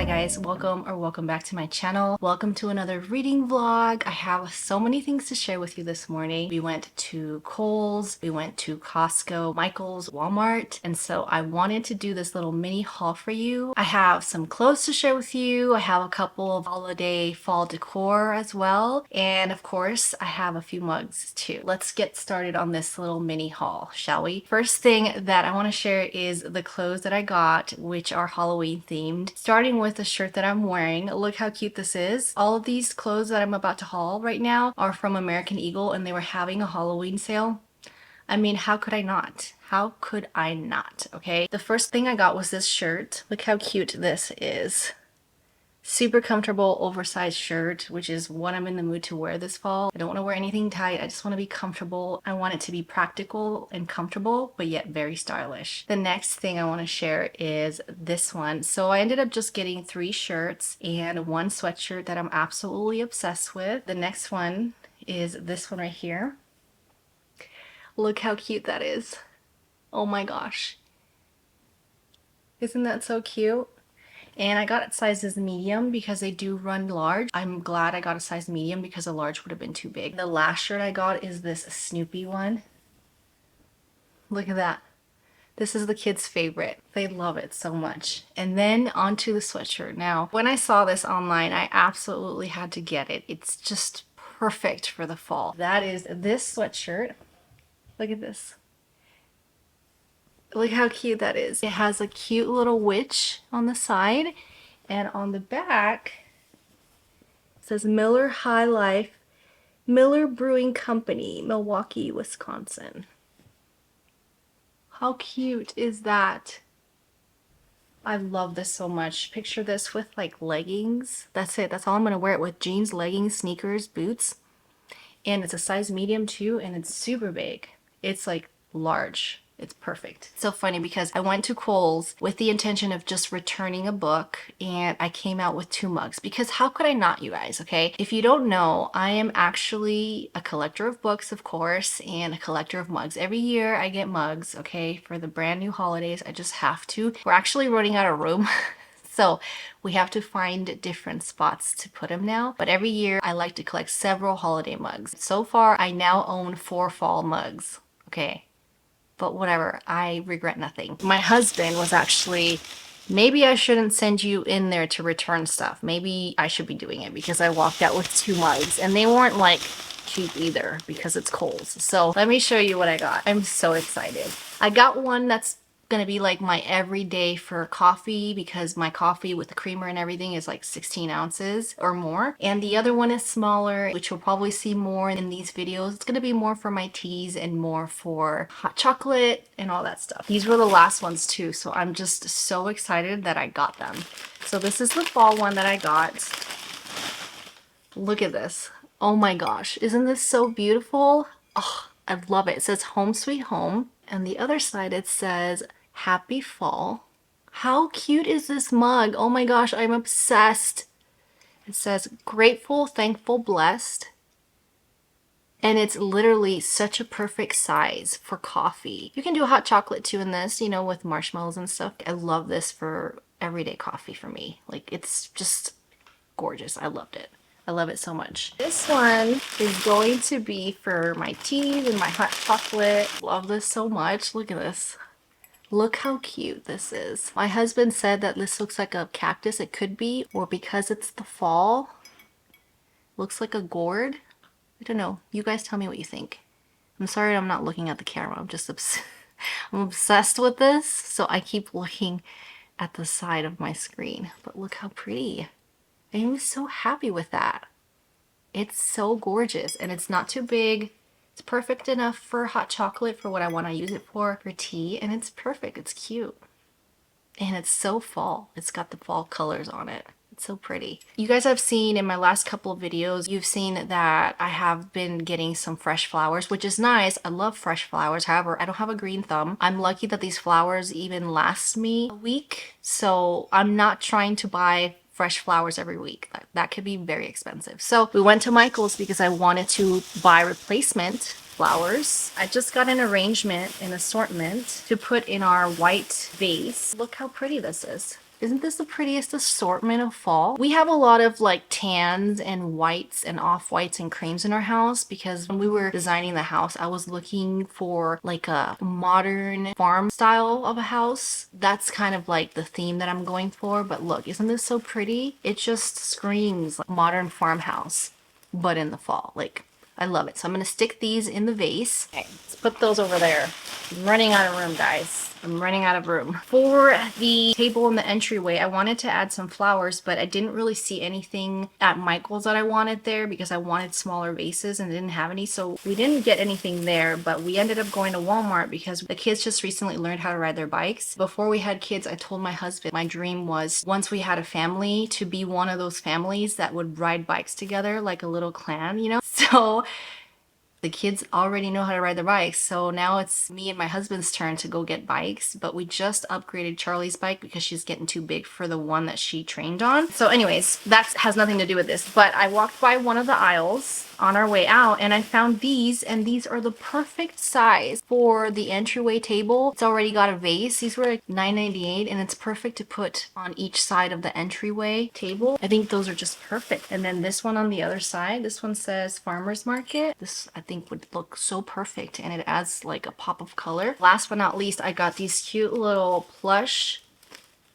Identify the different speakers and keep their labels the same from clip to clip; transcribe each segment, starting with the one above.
Speaker 1: Hi guys, welcome back to my channel. Welcome to another reading vlog. I have so many things to share with you this morning. We went to Kohl's, we went to Costco, Michael's, Walmart, and so I wanted to do this little mini haul for you. I have some clothes to share with you. I have a couple of holiday fall decor as well, and of course I have a few mugs too. Let's get started on this little mini haul, shall we? First thing that I want to share is the clothes that I got, which are Halloween themed. Starting with the shirt that I'm wearing. Look how cute this is. All of these clothes that I'm about to haul right now are from American Eagle, and they were having a Halloween sale. I mean, how could I not? How could I not? Okay. The first thing I got was this shirt. Look how cute this is. Super comfortable oversized shirt, which is what I'm in the mood to wear this fall. I don't want to wear anything tight. I just want to be comfortable. I want it to be practical and comfortable, but yet very stylish. The next thing I want to share is this one. So I ended up just getting 3 shirts and 1 sweatshirt that I'm absolutely obsessed with. The next one is this one right here. Look how cute that is. Oh my gosh. Isn't that so cute? And I got it sized as medium because they do run large. I'm glad I got a size medium because a large would have been too big. The last shirt I got is this Snoopy one. Look at that. This is the kids' favorite. They love it so much. And then onto the sweatshirt. Now, when I saw this online, I absolutely had to get it. It's just perfect for the fall. That is this sweatshirt. Look at this. Look how cute that is. It has a cute little witch on the side, and on the back it says Miller High Life, Miller Brewing Company, Milwaukee, Wisconsin. How cute is that? I love this so much. Picture this with like leggings. That's it. That's all I'm gonna wear it with. Jeans, leggings, sneakers, boots. And it's a size medium too, and it's super big. It's like large. It's perfect. It's so funny because I went to Kohl's with the intention of just returning a book, and I came out with 2 mugs because how could I not, you guys, okay? If you don't know, I am actually a collector of books, of course, and a collector of mugs. Every year I get mugs, okay, for the brand new holidays. I just have to. We're actually running out of room. So we have to find different spots to put them now. But every year I like to collect several holiday mugs. So far, I now own 4 fall mugs, okay? But whatever, I regret nothing. My husband was actually, maybe I shouldn't send you in there to return stuff. Maybe I should be doing it because I walked out with 2 mugs and they weren't like cheap either because it's Kohl's. So let me show you what I got. I'm so excited. I got one that's gonna be like my everyday for coffee because my coffee with the creamer and everything is like 16 ounces or more, and the other one is smaller, which you'll probably see more in these videos. It's gonna be more for my teas and more for hot chocolate and all that stuff. These were the last ones too, so I'm just so excited that I got them. So this is the fall one that I got. Look at this. Oh my gosh, isn't this so beautiful? Oh, I love it. It says Home Sweet Home. And the other side it says Happy Fall. How cute is this mug? Oh my gosh, I'm obsessed. It says Grateful, Thankful, Blessed. And it's literally such a perfect size for coffee. You can do hot chocolate too in this, you know, with marshmallows and stuff. I love this for everyday coffee for me. Like, it's just gorgeous. I loved it. I love it so much. This one is going to be for my teas and my hot chocolate. Love this so much. Look at this. Look how cute this is. My husband said that this looks like a cactus. It could be, or because it's the fall, looks like a gourd. I don't know. You guys tell me what you think. I'm sorry I'm not looking at the camera. I'm just I'm obsessed with this, so I keep looking at the side of my screen. But look how pretty. I'm so happy with that. It's so gorgeous, and it's not too big. It's perfect enough for hot chocolate for what I want to use it for tea, and it's perfect. It's cute. And it's so fall. It's got the fall colors on it. It's so pretty. You guys have seen in my last couple of videos, you've seen that I have been getting some fresh flowers, which is nice. I love fresh flowers. However, I don't have a green thumb. I'm lucky that these flowers even last me a week. So I'm not trying to buy fresh flowers every week. That could be very expensive. So we went to Michael's because I wanted to buy replacement flowers. I just got an arrangement, an assortment to put in our white vase. Look how pretty this is. Isn't this the prettiest assortment of fall? We have a lot of like tans and whites and off-whites and creams in our house because when we were designing the house, I was looking for like a modern farm style of a house. That's kind of like the theme that I'm going for. But look, isn't this so pretty? It just screams like modern farmhouse, but in the fall. Like, I love it. So I'm going to stick these in the vase. Okay, let's put those over there. I'm running out of room, guys. I'm running out of room. For the table in the entryway, I wanted to add some flowers, but I didn't really see anything at Michael's that I wanted there because I wanted smaller vases and didn't have any. So we didn't get anything there, but we ended up going to Walmart because the kids just recently learned how to ride their bikes. Before we had kids, I told my husband my dream was once we had a family to be one of those families that would ride bikes together like a little clan, you know? So the kids already know how to ride their bikes, so now it's me and my husband's turn to go get bikes, but we just upgraded Charlie's bike because she's getting too big for the one that she trained on. So anyways, that has nothing to do with this, but I walked by one of the aisles on our way out and I found these, and these are the perfect size for the entryway table. It's already got a vase. These were like $9.98 and it's perfect to put on each side of the entryway table. I think those are just perfect. And then this one on the other side, this one says Farmers Market. This I think would look so perfect and it adds like a pop of color. Last but not least, I got these cute little plush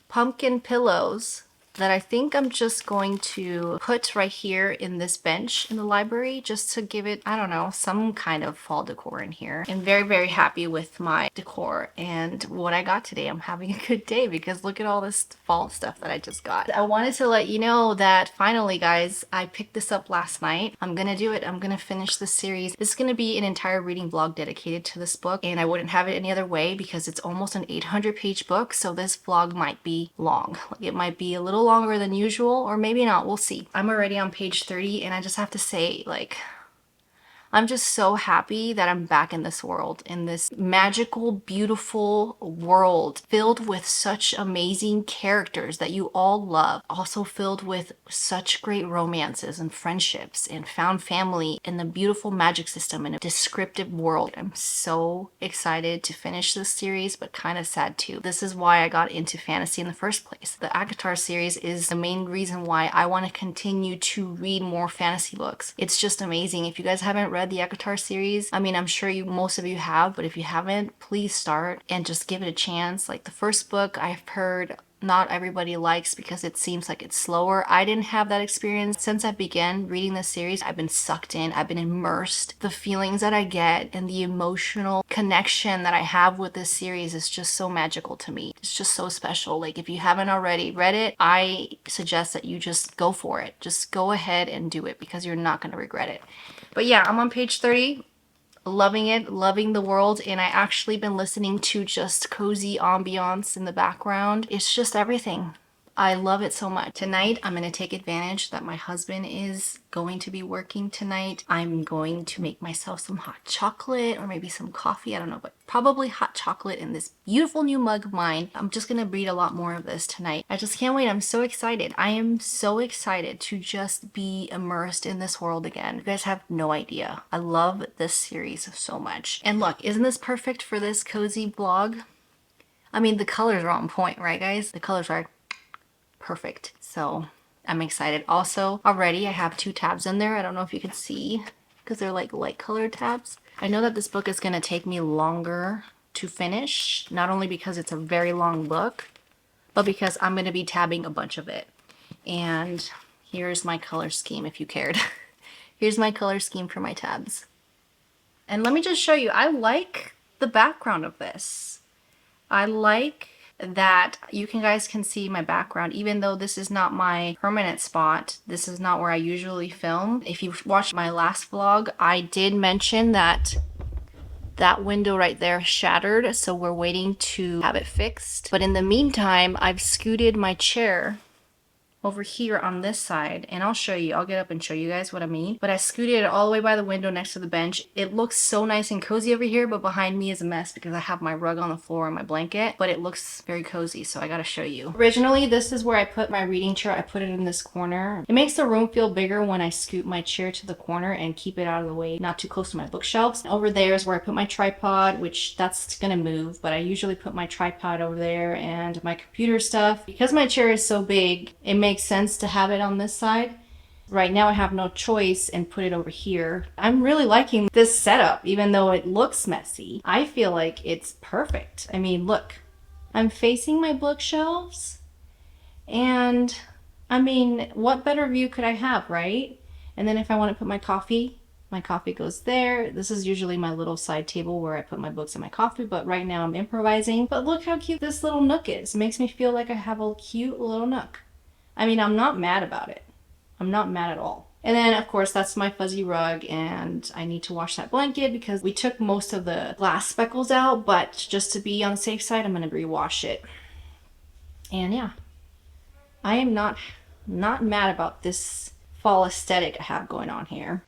Speaker 1: pumpkin pillows that I think I'm just going to put right here in this bench in the library just to give it, I don't know, some kind of fall decor in here. I'm very, very happy with my decor and what I got today. I'm having a good day because look at all this fall stuff that I just got. I wanted to let you know that finally, guys, I picked this up last night. I'm gonna do it. I'm gonna finish this series. This is gonna be an entire reading vlog dedicated to this book, and I wouldn't have it any other way because it's almost an 800-page book, so this vlog might be long. It might be a little longer than usual, or maybe not. We'll see. I'm already on page 30, and I just have to say, like, I'm just so happy that I'm back in this world, in this magical, beautiful world filled with such amazing characters that you all love. Also filled with such great romances and friendships and found family and the beautiful magic system in a descriptive world. I'm so excited to finish this series, but kind of sad too. This is why I got into fantasy in the first place. The ACOTAR series is the main reason why I want to continue to read more fantasy books. It's just amazing. If you guys haven't read the ACOTAR series, I mean, I'm sure most of you have, but if you haven't, please start and just give it a chance. Like the first book, I've heard not everybody likes because it seems like it's slower. I didn't have that experience. Since I began reading this series, I've been sucked in, I've been immersed. The feelings that I get and the emotional connection that I have with this series is just so magical to me. It's just so special. Like if you haven't already read it, I suggest that you just go for it. Just go ahead and do it because you're not going to regret it. But yeah, I'm on page 30. Loving it, loving the world, and I actually been listening to just cozy ambiance in the background. It's just everything. I love it so much. Tonight, I'm going to take advantage that my husband is going to be working tonight. I'm going to make myself some hot chocolate or maybe some coffee. I don't know, but probably hot chocolate in this beautiful new mug of mine. I'm just going to read a lot more of this tonight. I just can't wait. I'm so excited. I am so excited to just be immersed in this world again. You guys have no idea. I love this series so much. And look, isn't this perfect for this cozy vlog? I mean, the colors are on point, right guys? The colors are perfect. So I'm excited. Also, already I have 2 tabs in there. I don't know if you can see because they're like light colored tabs. I know that this book is going to take me longer to finish, not only because it's a very long book, but because I'm going to be tabbing a bunch of it. And here's my color scheme if you cared. Here's my color scheme for my tabs. And let me just show you, I like the background of this. I like that you guys can see my background, even though this is not my permanent spot. This is not where I usually film. If you've watched my last vlog, I did mention that that window right there shattered, so we're waiting to have it fixed. But in the meantime, I've scooted my chair over here on this side, and I'll show you. I'll get up and show you guys what I mean. But I scooted it all the way by the window next to the bench. It looks so nice and cozy over here, but behind me is a mess because I have my rug on the floor and my blanket, but it looks very cozy, so I gotta show you. Originally, this is where I put my reading chair. I put it in this corner. It makes the room feel bigger when I scoot my chair to the corner and keep it out of the way, not too close to my bookshelves. Over there is where I put my tripod, which that's gonna move, but I usually put my tripod over there and my computer stuff. Because my chair is so big, it makes sense to have it on this side. Right now I have no choice and put it over here. I'm really liking this setup, even though it looks messy. I feel like it's perfect. I mean, look, I'm facing my bookshelves, and I mean, what better view could I have, right? And then if I want to put my coffee goes there. This is usually my little side table where I put my books and my coffee, but right now I'm improvising. But look how cute this little nook is. It makes me feel like I have a cute little nook. I mean, I'm not mad about it. I'm not mad at all. And then, of course, that's my fuzzy rug, and I need to wash that blanket because we took most of the glass speckles out, but just to be on the safe side, I'm going to rewash it. And yeah, I am not mad about this fall aesthetic I have going on here.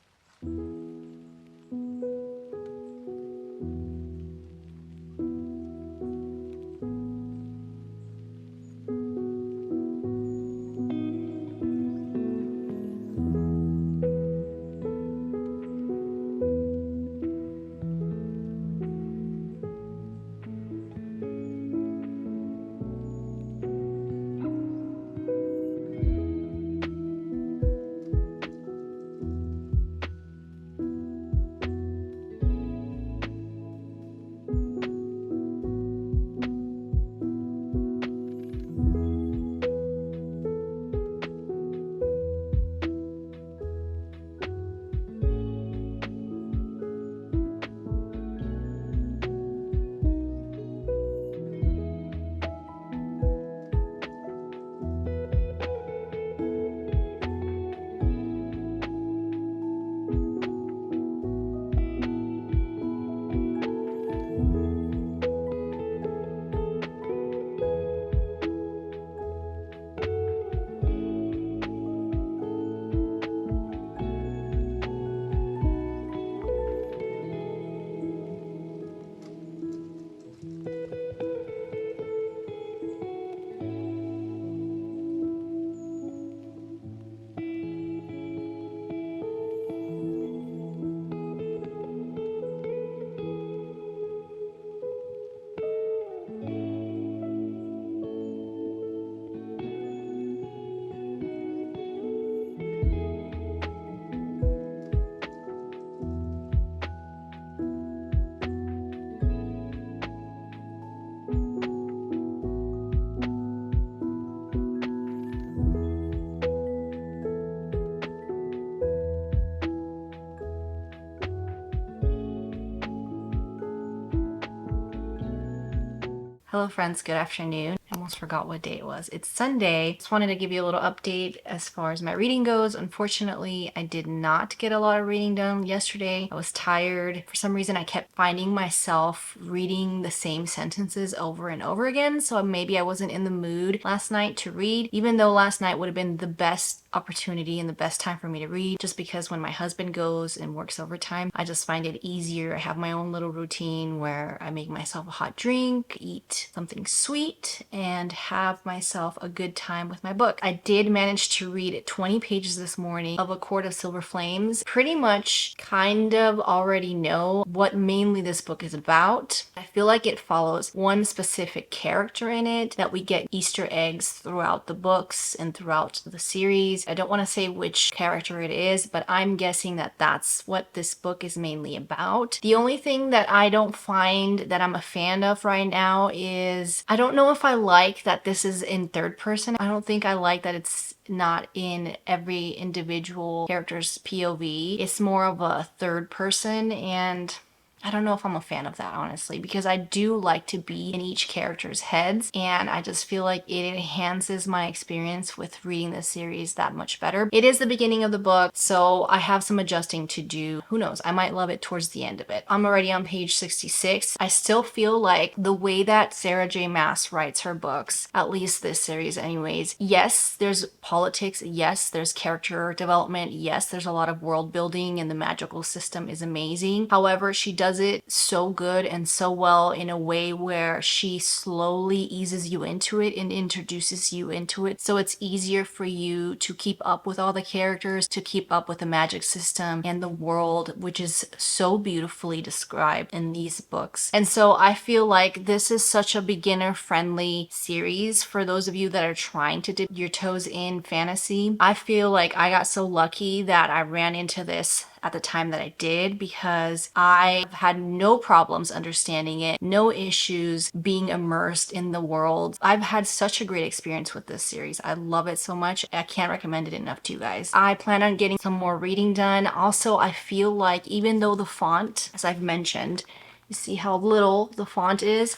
Speaker 1: Hello friends, good afternoon. I almost forgot what day it was. It's Sunday. Just wanted to give you a little update as far as my reading goes. Unfortunately, I did not get a lot of reading done yesterday. I was tired. For some reason, I kept finding myself reading the same sentences over and over again. So maybe I wasn't in the mood last night to read, even though last night would have been the best opportunity and the best time for me to read, just because when my husband goes and works overtime, I just find it easier. I have my own little routine where I make myself a hot drink, eat something sweet, and have myself a good time with my book. I did manage to read 20 pages this morning of A Court of Silver Flames. Pretty much kind of already know what mainly this book is about. I feel like it follows one specific character in it, that we get Easter eggs throughout the books and throughout the series. I don't want to say which character it is, but I'm guessing that that's what this book is mainly about. The only thing that I don't find that I'm a fan of right now is, I don't know if I like that this is in third person. I don't think I like that it's not in every individual character's POV. It's more of a third person, and I don't know if I'm a fan of that, honestly, because I do like to be in each character's heads, and I just feel like it enhances my experience with reading this series that much better. It is the beginning of the book, so I have some adjusting to do. Who knows? I might love it towards the end of it. I'm already on page 66. I still feel like the way that Sarah J. Maas writes her books, at least this series anyways, yes, there's politics, yes, there's character development, yes, there's a lot of world building, and the magical system is amazing. However, she does it so good and so well in a way where she slowly eases you into it and introduces you into it, so it's easier for you to keep up with all the characters, to keep up with the magic system and the world, which is so beautifully described in these books. And so I feel like this is such a beginner friendly series for those of you that are trying to dip your toes in fantasy. I feel like I got so lucky that I ran into this at the time that I did, because I've had no problems understanding it, no issues being immersed in the world. I've had such a great experience with this series. I love it so much. I can't recommend it enough to you guys. I plan on getting some more reading done. Also, I feel like even though the font, as I've mentioned, you see how little the font is,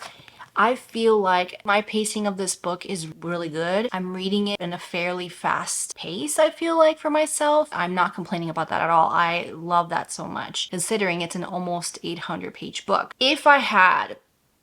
Speaker 1: I feel like my pacing of this book is really good. I'm reading it in a fairly fast pace, I feel like, for myself. I'm not complaining about that at all. I love that so much, considering it's an almost 800-page book. If I had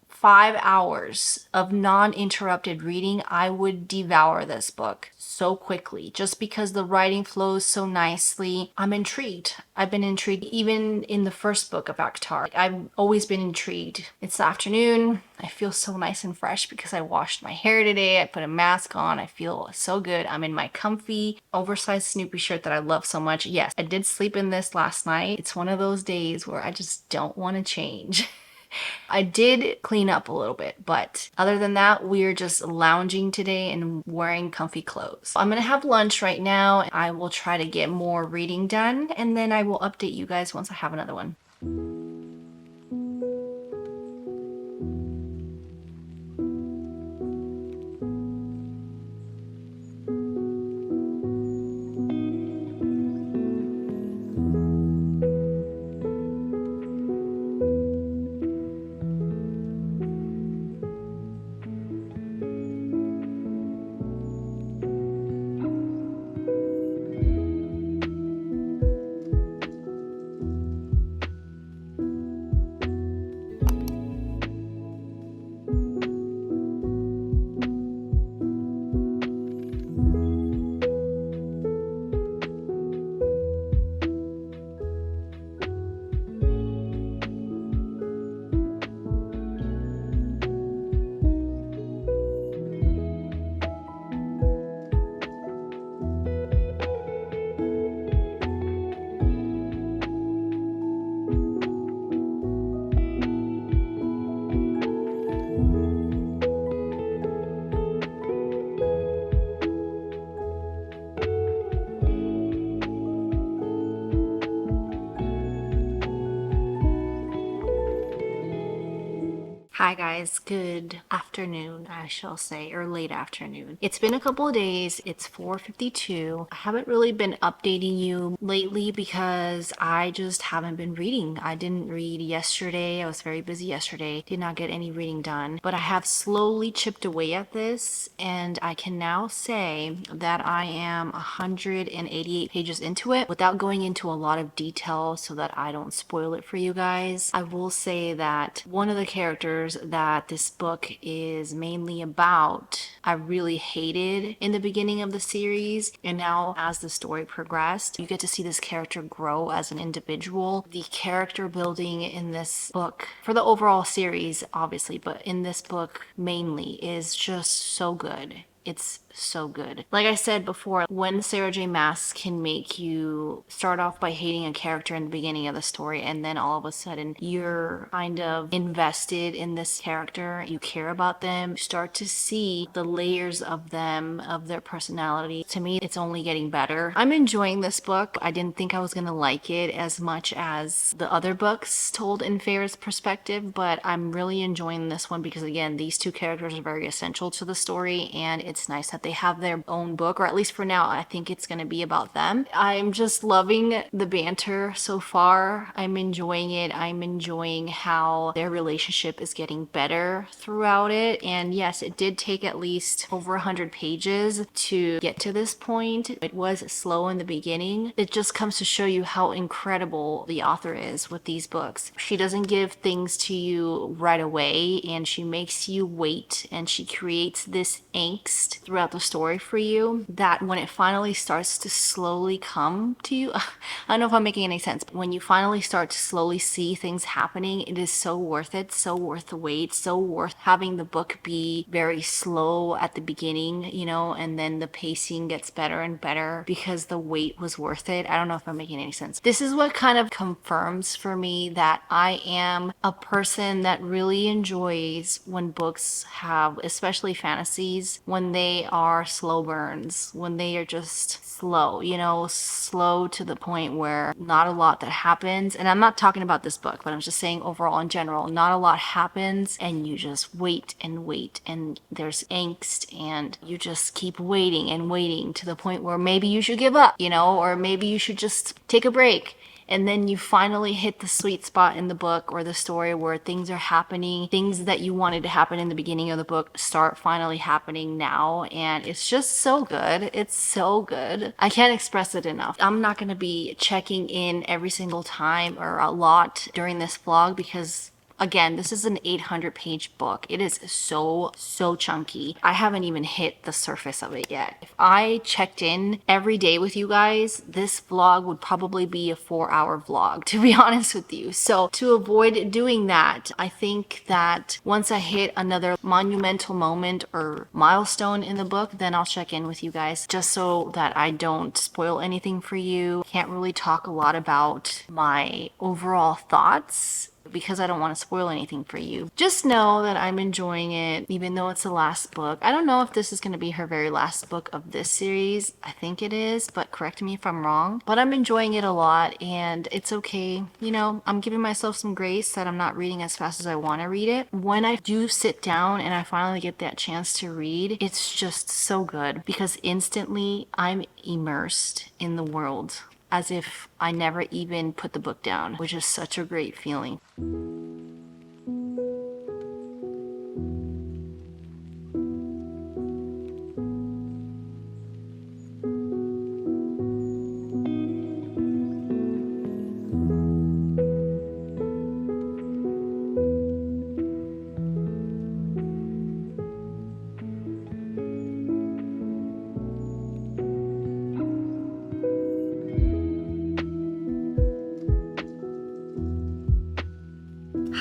Speaker 1: 5 hours of non-interrupted reading, I would devour this book so quickly, just because the writing flows so nicely. I'm intrigued. I've been intrigued even in the first book of ACOTAR. I've always been intrigued. It's the afternoon. I feel so nice and fresh because I washed my hair today. I put a mask on. I feel so good. I'm in my comfy, oversized Snoopy shirt that I love so much. Yes, I did sleep in this last night. It's one of those days where I just don't want to change. I did clean up a little bit, but other than that, we're just lounging today and wearing comfy clothes. I'm gonna have lunch right now. I will try to get more reading done, and then I will update you guys once I have another one. Hi guys, good afternoon, I shall say, or late afternoon. It's been a couple of days. It's 4:52. I haven't really been updating you lately because I just haven't been reading. I didn't read yesterday. I was very busy yesterday. Did not get any reading done, but I have slowly chipped away at this, and I can now say that I am 188 pages into it without going into a lot of detail so that I don't spoil it for you guys. I will say that one of the characters that this book is mainly about, I really hated in the beginning of the series, and now as the story progressed, you get to see this character grow as an individual. The character building in this book, for the overall series obviously, but in this book mainly, is just so good. It's so good. Like I said before, when Sarah J. Maas can make you start off by hating a character in the beginning of the story, and then all of a sudden you're kind of invested in this character, you care about them, you start to see the layers of them, of their personality. To me, it's only getting better. I'm enjoying this book. I didn't think I was gonna like it as much as the other books told in Farrah's perspective, but I'm really enjoying this one because, again, these two characters are very essential to the story, and it's nice that that they have their own book, or at least for now, I think it's going to be about them. I'm just loving the banter so far. I'm enjoying it. I'm enjoying how their relationship is getting better throughout it. And yes, it did take at least over 100 pages to get to this point. It was slow in the beginning. It just comes to show you how incredible the author is with these books. She doesn't give things to you right away, and she makes you wait, and she creates this angst throughout the story for you that when it finally starts to slowly come to you, I don't know if I'm making any sense, but when you finally start to slowly see things happening, it is so worth it, so worth the wait, so worth having the book be very slow at the beginning, you know, and then the pacing gets better and better because the wait was worth it. I don't know if I'm making any sense. This is what kind of confirms for me that I am a person that really enjoys when books have, especially fantasies, when they are slow burns, when they are just slow, you know, slow to the point where not a lot that happens. And I'm not talking about this book, but I'm just saying overall in general, not a lot happens and you just wait and wait and there's angst and you just keep waiting and waiting to the point where maybe you should give up, you know, or maybe you should just take a break. And then you finally hit the sweet spot in the book or the story where things are happening, things that you wanted to happen in the beginning of the book start finally happening now. And it's just so good. It's so good. I can't express it enough. I'm not going to be checking in every single time or a lot during this vlog because again, this is an 800-page book. It is so chunky. I haven't even hit the surface of it yet. If I checked in every day with you guys, this vlog would probably be a 4-hour vlog, to be honest with you. So to avoid doing that, I think that once I hit another monumental moment or milestone in the book, then I'll check in with you guys just so that I don't spoil anything for you. Can't really talk a lot about my overall thoughts because I don't want to spoil anything for you. Just know that I'm enjoying it, even though it's the last book. I don't know if this is going to be her very last book of this series. I think it is, but correct me if I'm wrong. But I'm enjoying it a lot, and it's okay. You know, I'm giving myself some grace that I'm not reading as fast as I want to read it. When I do sit down and I finally get that chance to read, it's just so good because instantly I'm immersed in the world, as if I never even put the book down, which is such a great feeling.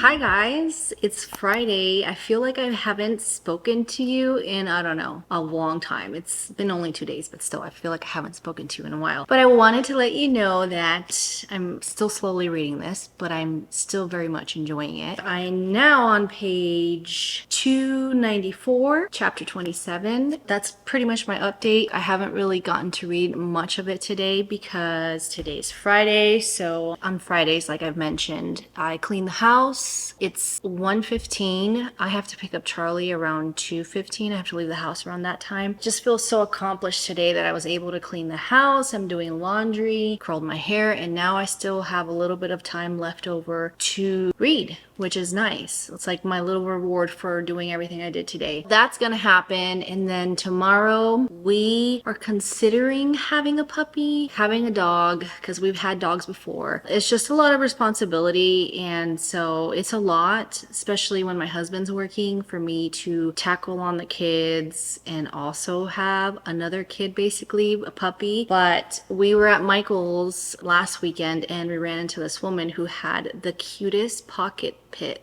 Speaker 1: Hi guys, it's Friday. I feel like I haven't spoken to you in, I don't know, a long time. It's been only 2 days, but still I feel like I haven't spoken to you in a while. But I wanted to let you know that I'm still slowly reading this, but I'm still very much enjoying it. I'm now on page 294, chapter 27. That's pretty much my update. I haven't really gotten to read much of it today because today's Friday. So on Fridays, like I've mentioned, I clean the house. It's 1:15. I have to pick up Charlie around 2:15. I have to leave the house around that time. Just feel so accomplished today that I was able to clean the house. I'm doing laundry, curled my hair, and now I still have a little bit of time left over to read, which is nice. It's like my little reward for doing everything I did today. That's gonna happen, and then tomorrow we are considering having a puppy, having a dog, because we've had dogs before. It's just a lot of responsibility, and so it's a lot, especially when my husband's working, for me to tackle on the kids and also have another kid, basically a puppy. But we were at Michael's last weekend and we ran into this woman who had the cutest pocket pit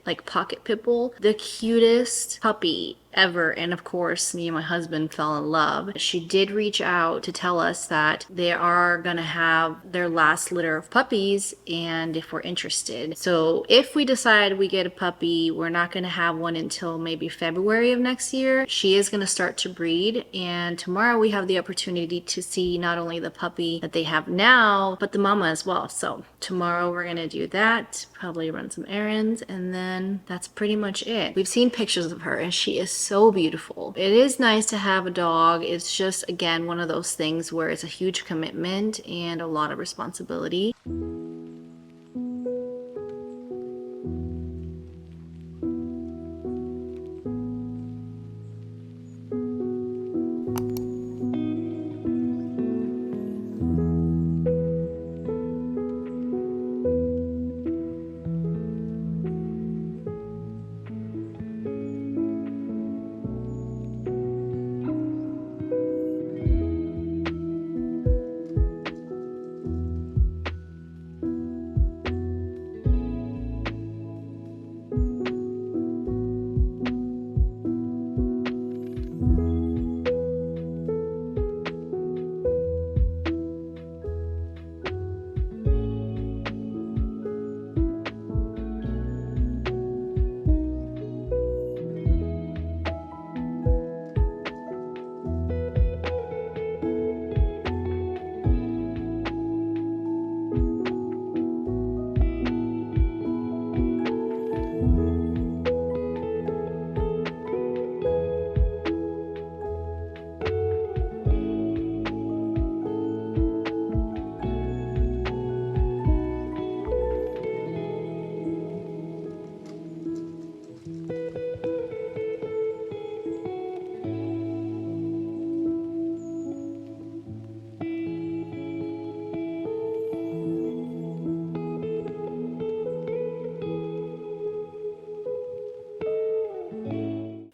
Speaker 1: bull, the cutest puppy ever. And of course, me and my husband fell in love. She did reach out to tell us that they are gonna have their last litter of puppies and if we're interested. So if we decide we get a puppy, we're not gonna have one until maybe February of next year. She is gonna start to breed, and tomorrow we have the opportunity to see not only the puppy that they have now, but the mama as well. So tomorrow we're gonna do that, probably run some errands, and and then that's pretty much it. We've seen pictures of her and she is so beautiful. It is nice to have a dog. It's just, again, one of those things where it's a huge commitment and a lot of responsibility.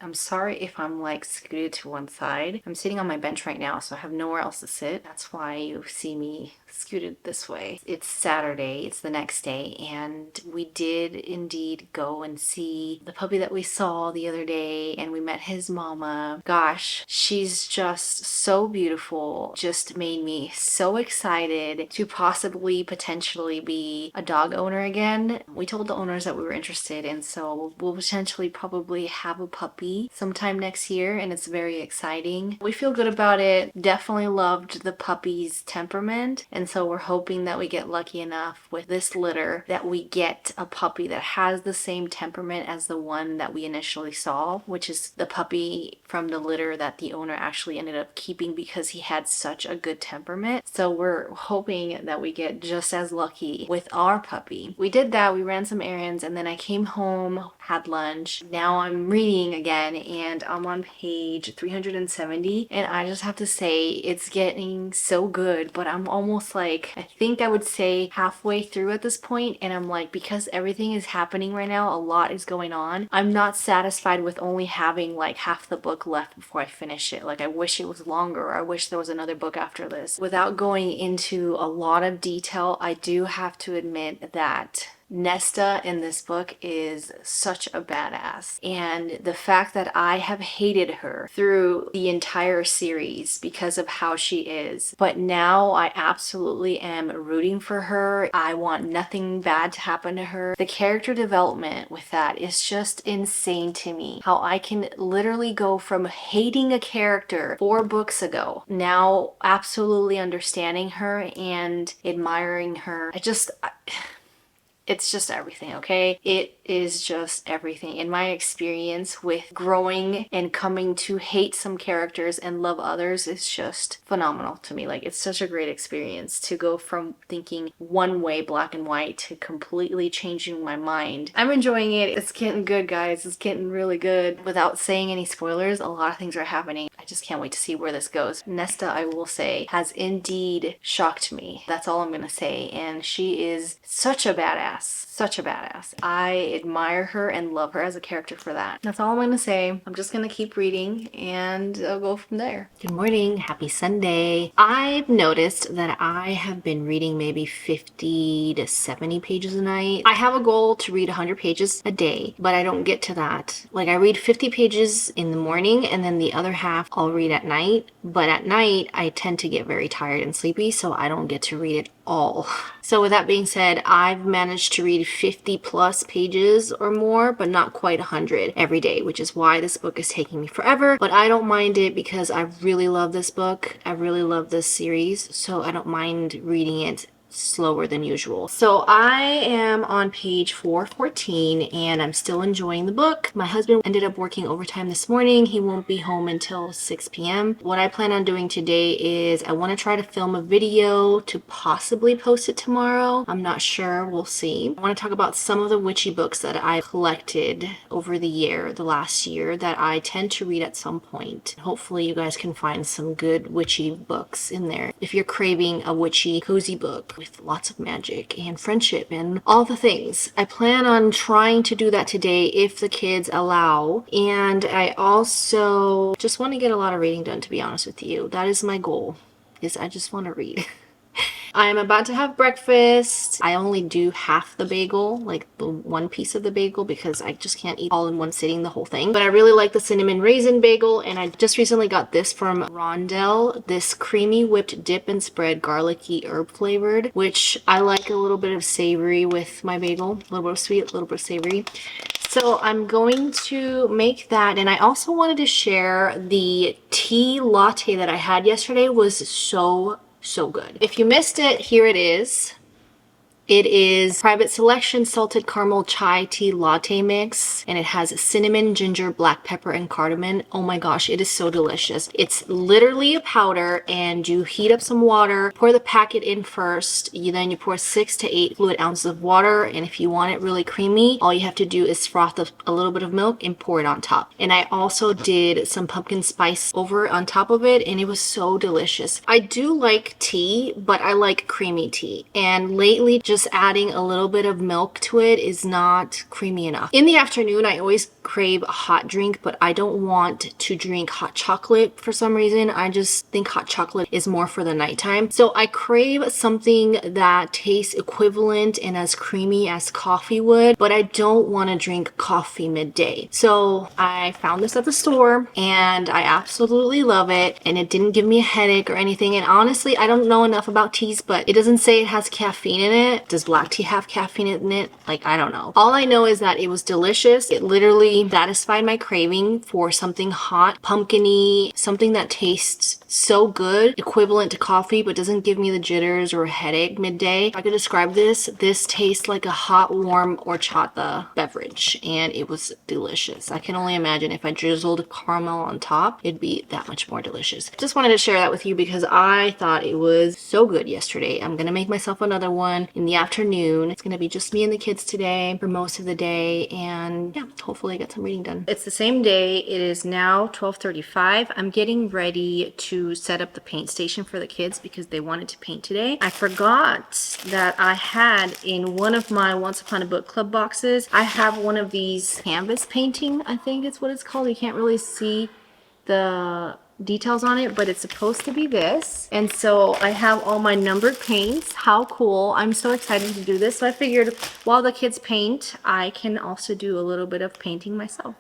Speaker 1: I'm sorry if I'm like scooted to one side. I'm sitting on my bench right now, so I have nowhere else to sit. That's why you see me scooted this way. It's Saturday, it's the next day, and we did indeed go and see the puppy that we saw the other day, and we met his mama. Gosh, she's just so beautiful. Just made me so excited to possibly potentially be a dog owner again. We told the owners that we were interested, and so we'll potentially probably have a puppy sometime next year, and it's very exciting. We feel good about it. Definitely loved the puppy's temperament, and so we're hoping that we get lucky enough with this litter that we get a puppy that has the same temperament as the one that we initially saw, which is the puppy from the litter that the owner actually ended up keeping because he had such a good temperament. So we're hoping that we get just as lucky with our puppy. We did that. We ran some errands, and then I came home, had lunch. Now I'm reading again, and I'm on page 370, and I just have to say it's getting so good, but I'm almost like, I think I would say halfway through at this point, and I'm like, because everything is happening right now, a lot is going on, I'm not satisfied with only having like half the book left before I finish it. Like, I wish it was longer, or I wish there was another book after this. Without going into a lot of detail, I do have to admit that Nesta in this book is such a badass, and the fact that I have hated her through the entire series because of how she is, but now I absolutely am rooting for her. I want nothing bad to happen to her. The character development with that is just insane to me. How I can literally go from hating a character 4 books ago, now absolutely understanding her and admiring her. It's just everything, okay? It is just everything. In my experience with growing and coming to hate some characters and love others is just phenomenal to me. Like, it's such a great experience to go from thinking one way, black and white, to completely changing my mind. I'm enjoying it. It's getting good, guys. It's getting really good. Without saying any spoilers, a lot of things are happening. I just can't wait to see where this goes. Nesta, I will say, has indeed shocked me. That's all I'm gonna say. And she is such a badass. Such a badass. I admire her and love her as a character for that. That's all I'm gonna say. I'm just gonna keep reading and I'll go from there. Good morning. Happy Sunday. I've noticed that I have been reading maybe 50 to 70 pages a night. I have a goal to read 100 pages a day, but I don't get to that. Like, I read 50 pages in the morning, and then the other half I'll read at night. But at night, I tend to get very tired and sleepy, so I don't get to read it all. So with that being said, I've managed to read 50 plus pages or more, but not quite 100 every day, which is why this book is taking me forever. But I don't mind it because I really love this book. I really love this series, so I don't mind reading it slower than usual. So I am on page 414 and I'm still enjoying the book. My husband ended up working overtime this morning. He won't be home until 6 p.m. What I plan on doing today is I want to try to film a video to possibly post it tomorrow. I'm not sure. We'll see. I want to talk about some of the witchy books that I collected over the last year that I tend to read at some point. Hopefully you guys can find some good witchy books in there. If you're craving a witchy cozy book with lots of magic and friendship and all the things, I plan on trying to do that today if the kids allow. And I also just want to get a lot of reading done, to be honest with you. That is my goal, is I just want to read. I'm about to have breakfast. I only do half the bagel, like the one piece of the bagel, because I just can't eat all in one sitting, the whole thing. But I really like the cinnamon raisin bagel, and I just recently got this from Rondell, this creamy whipped dip and spread garlicky herb flavored, which I like a little bit of savory with my bagel, a little bit of sweet, a little bit of savory. So I'm going to make that, and I also wanted to share the tea latte that I had yesterday. Was so good. If you missed it, here it is. It is Private Selection Salted Caramel Chai Tea Latte Mix, and it has cinnamon, ginger, black pepper, and cardamom. Oh my gosh, it is so delicious. It's literally a powder, and you heat up some water, pour the packet in first, then you pour 6 to 8 fluid ounces of water, and if you want it really creamy, all you have to do is froth a little bit of milk and pour it on top. And I also did some pumpkin spice over on top of it, and it was so delicious. I do like tea, but I like creamy tea, and lately just adding a little bit of milk to it is not creamy enough. In the afternoon, I always crave a hot drink, but I don't want to drink hot chocolate for some reason. I just think hot chocolate is more for the nighttime. So I crave something that tastes equivalent and as creamy as coffee would, but I don't want to drink coffee midday. So I found this at the store and I absolutely love it, and it didn't give me a headache or anything. And honestly, I don't know enough about teas, but it doesn't say it has caffeine in it. Does black tea have caffeine in it? Like, I don't know. All I know is that it was delicious. It literally satisfied my craving for something hot, pumpkin-y, something that tastes so good, equivalent to coffee, but doesn't give me the jitters or a headache midday. If I could describe this tastes like a hot, warm horchata beverage, and it was delicious. I can only imagine if I drizzled caramel on top, it'd be that much more delicious. Just wanted to share that with you because I thought it was so good yesterday. I'm gonna make myself another one in the afternoon. It's gonna be just me and the kids today for most of the day, and yeah, hopefully I get some reading done. It's the same day. It is now 12:35. I'm getting ready to set up the paint station for the kids because they wanted to paint today. I forgot that I had in one of my Once Upon a Book Club boxes, I have one of these canvas painting, I think it's what it's called. You can't really see the details on it, but it's supposed to be this. And so I have all my numbered paints. How cool. I'm so excited to do this. So I figured while the kids paint, I can also do a little bit of painting myself.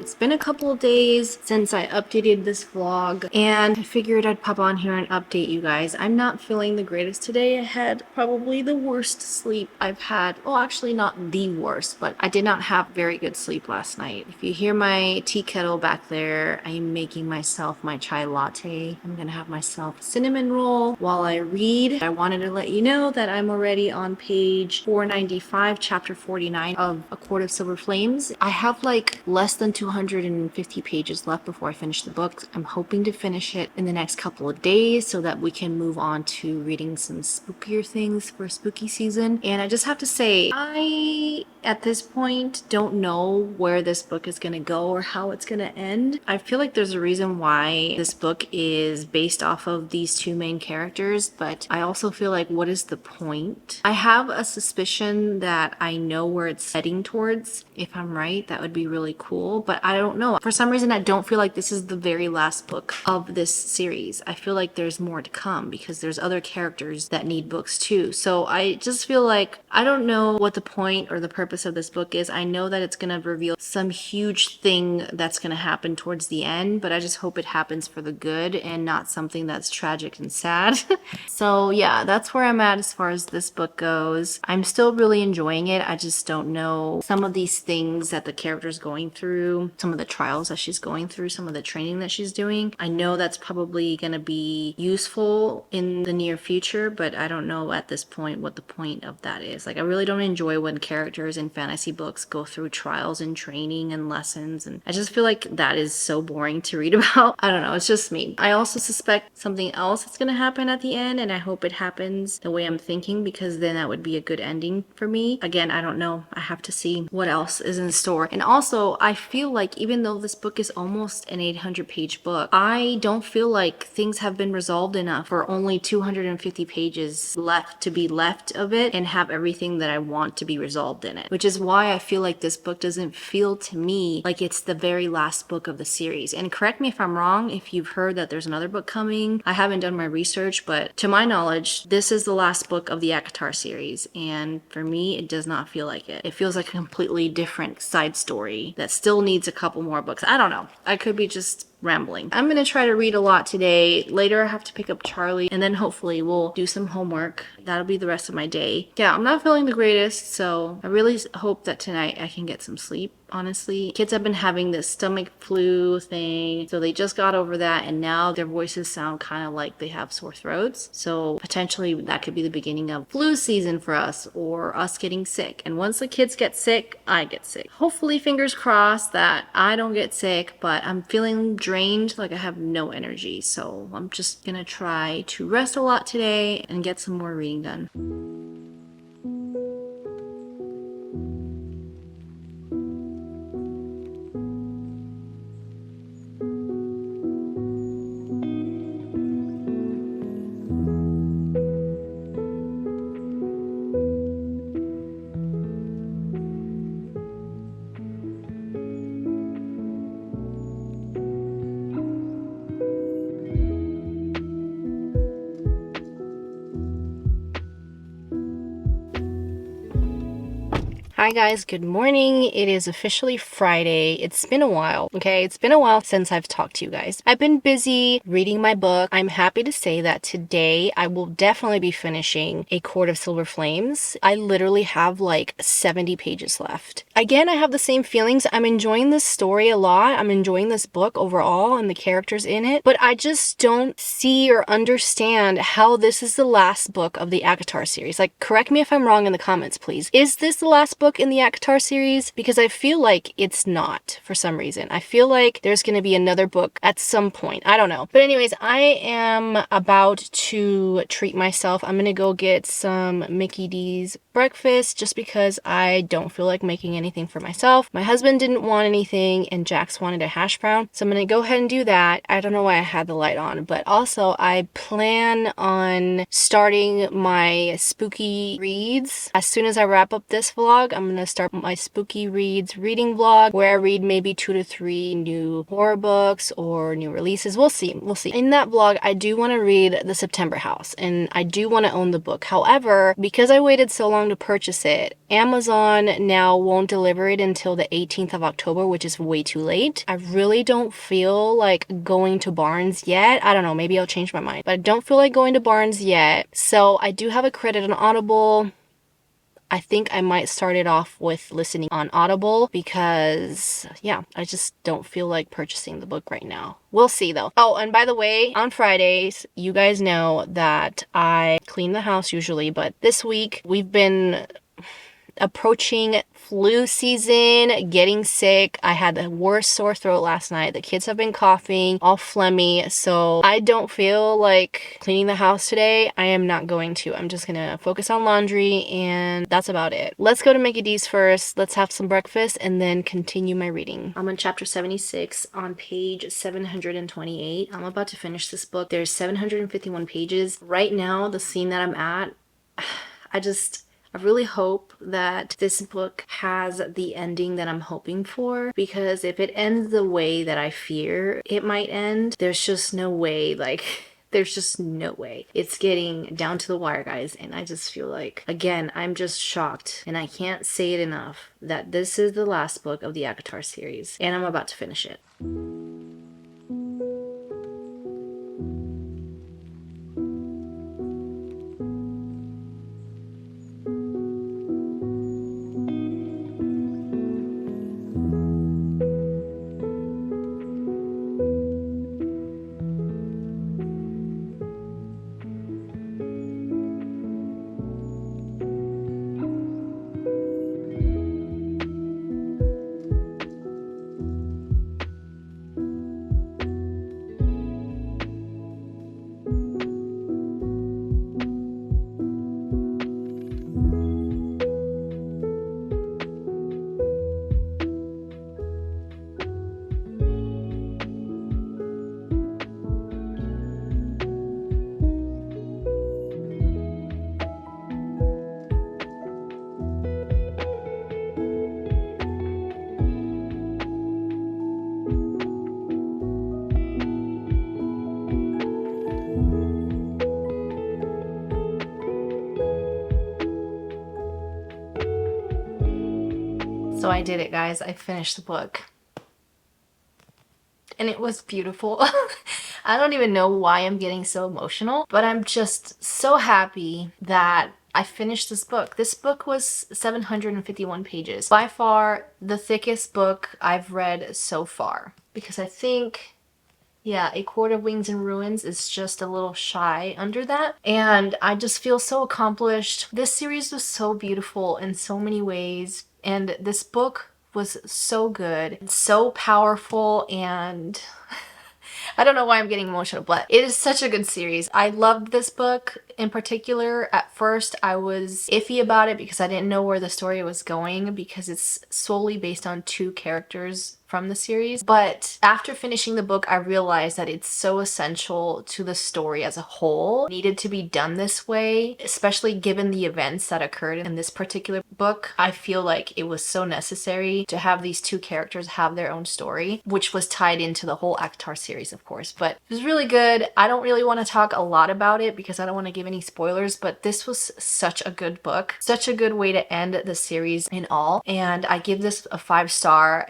Speaker 1: It's been a couple of days since I updated this vlog, and I figured I'd pop on here and update you guys. I'm not feeling the greatest today. I had probably the worst sleep I've had. Well, actually not the worst, but I did not have very good sleep last night. If you hear my tea kettle back there, I'm making myself my chai latte. I'm gonna have myself a cinnamon roll while I read. I wanted to let you know that I'm already on page 495, chapter 49 of A Court of Silver Flames. I have like less than 200 250 pages left before I finish the book. I'm hoping to finish it in the next couple of days so that we can move on to reading some spookier things for spooky season. And I just have to say, I, at this point, don't know where this book is going to go or how it's going to end. I feel like there's a reason why this book is based off of these two main characters, but I also feel like, what is the point? I have a suspicion that I know where it's heading towards. If I'm right, that would be really cool, but I don't know. For some reason, I don't feel like this is the very last book of this series. I feel like there's more to come because there's other characters that need books too. So I just feel like I don't know what the point or the purpose of this book is. I know that it's going to reveal some huge thing that's going to happen towards the end, but I just hope it happens for the good and not something that's tragic and sad. So yeah, that's where I'm at as far as this book goes. I'm still really enjoying it. I just don't know some of these things that the character's going through, some of the trials that she's going through, some of the training that she's doing. I know that's probably going to be useful in the near future, but I don't know at this point what the point of that is. Like, I really don't enjoy when characters in fantasy books go through trials and training and lessons, and I just feel like that is so boring to read about. I don't know, it's just me. I also suspect something else that's going to happen at the end, and I hope it happens the way I'm thinking, because then that would be a good ending for me. Again, I don't know. I have to see what else is in store. And also, I feel like even though this book is almost an 800-page book, I don't feel like things have been resolved enough for only 250 pages left to be left of it and have everything that I want to be resolved in it. Which is why I feel like this book doesn't feel to me like it's the very last book of the series. And correct me if I'm wrong, if you've heard that there's another book coming. I haven't done my research, but to my knowledge, this is the last book of the ACOTAR series. And for me, it does not feel like it. It feels like a completely different side story that still needs a couple more books. I don't know. I could be just rambling. I'm gonna try to read a lot today. Later I have to pick up Charlie, and then hopefully we'll do some homework. That'll be the rest of my day. Yeah, I'm not feeling the greatest, so I really hope that tonight I can get some sleep. Honestly, kids have been having this stomach flu thing, so they just got over that, and now their voices sound kind of like they have sore throats. So potentially that could be the beginning of flu season for us, or us getting sick. And once the kids get sick, I get sick. Hopefully, fingers crossed that I don't get sick, but I'm feeling drained, like I have no energy. So I'm just gonna try to rest a lot today and get some more reading done. Hi guys, good morning. It is officially Friday. It's been a while, okay? It's been a while since I've talked to you guys. I've been busy reading my book. I'm happy to say that today I will definitely be finishing A Court of Silver Flames. I literally have like 70 pages left. Again, I have the same feelings. I'm enjoying this story a lot. I'm enjoying this book overall and the characters in it, but I just don't see or understand how this is the last book of the ACOTAR series. Like, correct me if I'm wrong in the comments, please. Is this the last book in the ACOTAR series? Because I feel like it's not for some reason. I feel like there's going to be another book at some point. I don't know. But anyways, I am about to treat myself. I'm going to go get some Mickey D's breakfast just because I don't feel like making anything for myself. My husband didn't want anything and Jax wanted a hash brown. So I'm going to go ahead and do that. I don't know why I had the light on, but also I plan on starting my spooky reads. As soon as I wrap up this vlog, I'm going to start my spooky reads reading vlog where I read maybe 2 to 3 new horror books or new releases. We'll see. We'll see. In that vlog, I do want to read The September House and I do want to own the book. However, because I waited so long to purchase it, Amazon now won't deliver it until the 18th of October, which is way too late. I really don't feel like going to Barnes yet. I don't know, maybe I'll change my mind, but I don't feel like going to Barnes yet. So I do have a credit on Audible. I think I might start it off with listening on Audible because, yeah, I just don't feel like purchasing the book right now. We'll see though. Oh, and by the way, on Fridays, you guys know that I clean the house usually, but this week we've been approaching flu season, getting sick. I had the worst sore throat last night. The kids have been coughing, all phlegmy, so I don't feel like cleaning the house today. I am not going to. I'm just gonna focus on laundry, and that's about it. Let's go to Mickey D's first. Let's have some breakfast and then continue my reading. I'm on chapter 76 on page 728. I'm about to finish this book. There's 751 pages. Right now, the scene that I'm at, I really hope that this book has the ending that I'm hoping for, because if it ends the way that I fear it might end, there's just no way, there's just no way. It's getting down to the wire, guys, and I just feel like, again, I'm just shocked, and I can't say it enough, that this is the last book of the ACOTAR series, and I'm about to finish it. So I did it, guys. I finished the book. And it was beautiful. I don't even know why I'm getting so emotional, but I'm just so happy that I finished this book. This book was 751 pages. By far the thickest book I've read so far. Because I think, yeah, A Court of Wings and Ruins is just a little shy under that. And I just feel so accomplished. This series was so beautiful in so many ways. And this book was so good, so powerful, and I don't know why I'm getting emotional, but it is such a good series. I loved this book in particular. At first, I was iffy about it because I didn't know where the story was going, because it's solely based on 2 characters from the series. But after finishing the book, I realized that it's so essential to the story as a whole. It needed to be done this way, especially given the events that occurred in this particular book. I feel like it was so necessary to have these 2 characters have their own story, which was tied into the whole ACOTAR series, of course. But it was really good. I don't really want to talk a lot about it because I don't want to give any spoilers, but this was such a good book. Such a good way to end the series in all. And I give this a 5-star.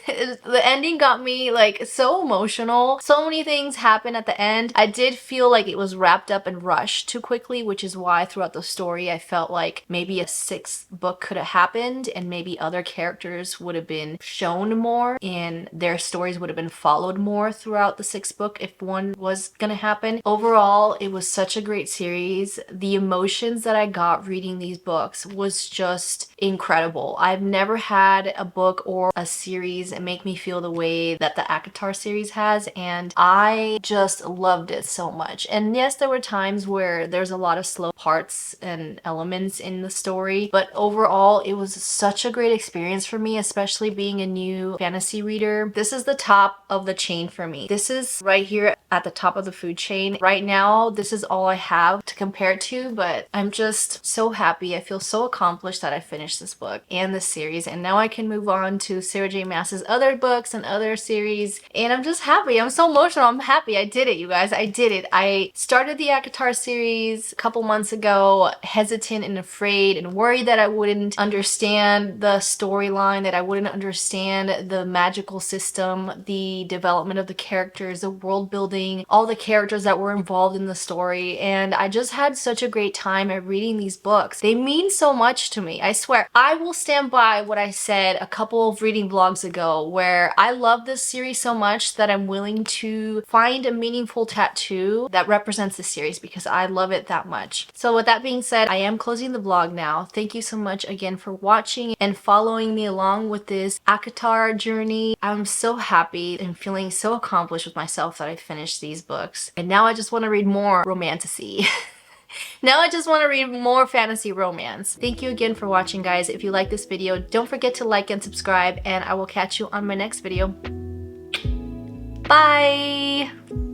Speaker 1: The ending got me like so emotional. So many things happened at the end. I did feel like it was wrapped up and rushed too quickly, which is why throughout the story I felt like maybe a 6th book could have happened and maybe other characters would have been shown more and their stories would have been followed more throughout the 6th book if one was gonna happen. Overall, it was such a great series. The emotions that I got reading these books was just incredible. I've never had a book or a series make me feel the way that the ACOTAR series has, and I just loved it so much. And yes, there were times where there's a lot of slow parts and elements in the story, but overall it was such a great experience for me, especially being a new fantasy reader. This is the top of the chain for me. This is right here at the top of the food chain. Right now, this is all I have to compare it to, but I'm just so happy. I feel so accomplished that I finished this book and this series, and now I can move on to Sarah J Maas's other books and other series, and I'm just happy. I'm so emotional. I'm happy. I did it, you guys. I did it. I started the ACOTAR series a couple months ago, hesitant and afraid and worried that I wouldn't understand the storyline, that I wouldn't understand the magical system, the development of the characters, the world building, all the characters that were involved in the story, and I just had such a great time at reading these books. They mean so much to me. I swear, I will stand by what I said a couple of reading vlogs ago, where I love this series so much that I'm willing to find a meaningful tattoo that represents the series because I love it that much. So with that being said, I am closing the vlog now. Thank you so much again for watching and following me along with this ACOTAR journey. I'm so happy and feeling so accomplished with myself that I finished these books. And now I just want to read more romantasy. Now I just want to read more fantasy romance. Thank you again for watching, guys. If you like this video, don't forget to like and subscribe, and I will catch you on my next video. Bye!